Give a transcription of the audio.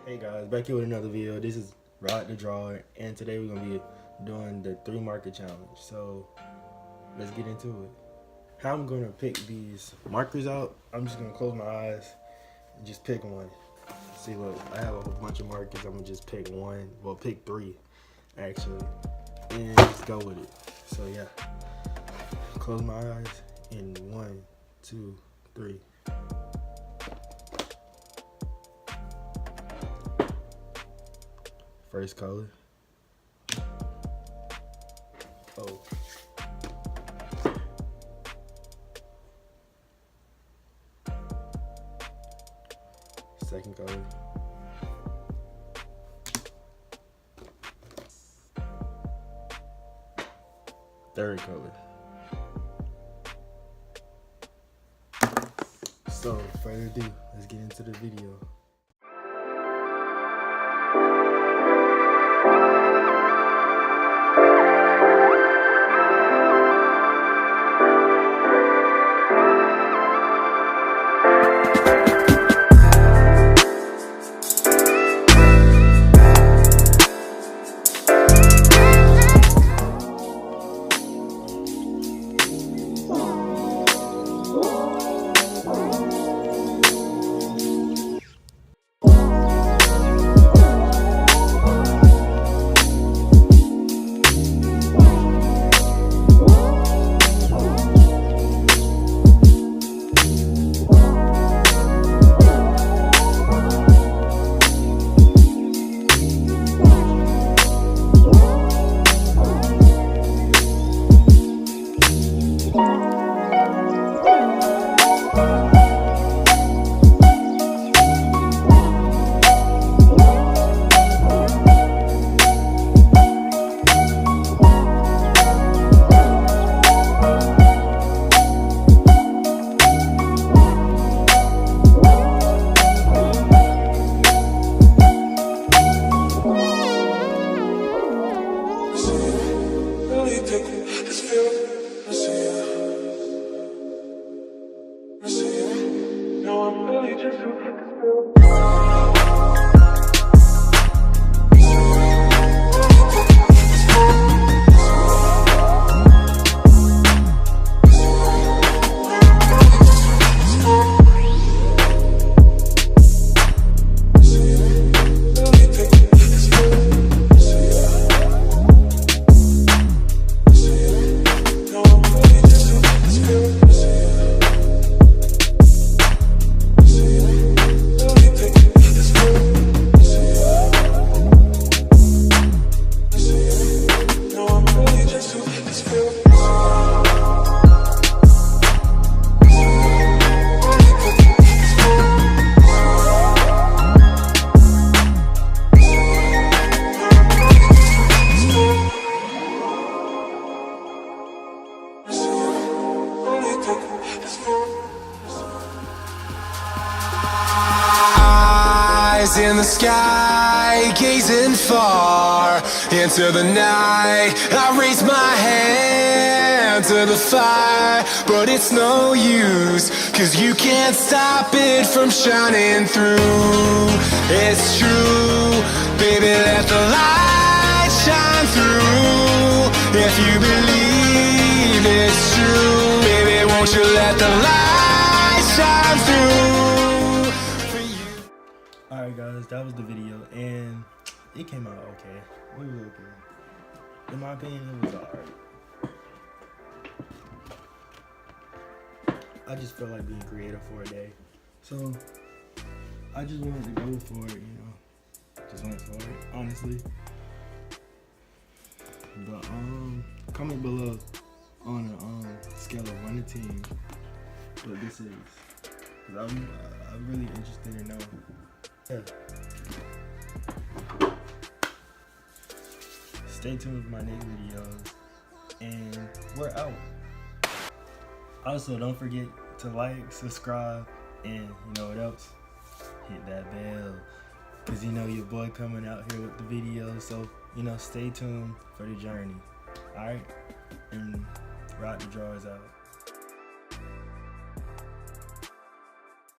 Hey guys, back here with another video. This is Rodthedrawer, and today we're gonna be doing the 3 marker challenge. So let's get into it. How I'm gonna pick these markers out, I'm just gonna close my eyes and just pick one. See, look, I have a whole bunch of markers. I'm gonna just pick one, well, pick 3 actually, and just go with it. So yeah, close my eyes in 1, 2, 3. First color. Oh. Second color. Third color. So, without further ado, let's get into the video. In the sky, gazing far into the night, I raise my hand to the fire, but it's no use, 'cause you can't stop it from shining through. It's true, baby, let the light shine through. If you believe it's true, baby, won't you let the light shine through. Alright guys, that was the video, and it came out okay. It was okay. In my opinion, it was alright. I just felt like being creative for a day. So, I just wanted to go for it, you know. Just went for it, honestly. But, comment below on a scale of 1 to 10 what this is. Because I'm really interested in knowing. Yeah. Stay tuned for my next videos, and we're out. Also, don't forget to like, subscribe, and you know what else? Hit that bell, because you know your boy coming out here with the videos, so you know, stay tuned for the journey. Alright? And Rodthedrawer is out.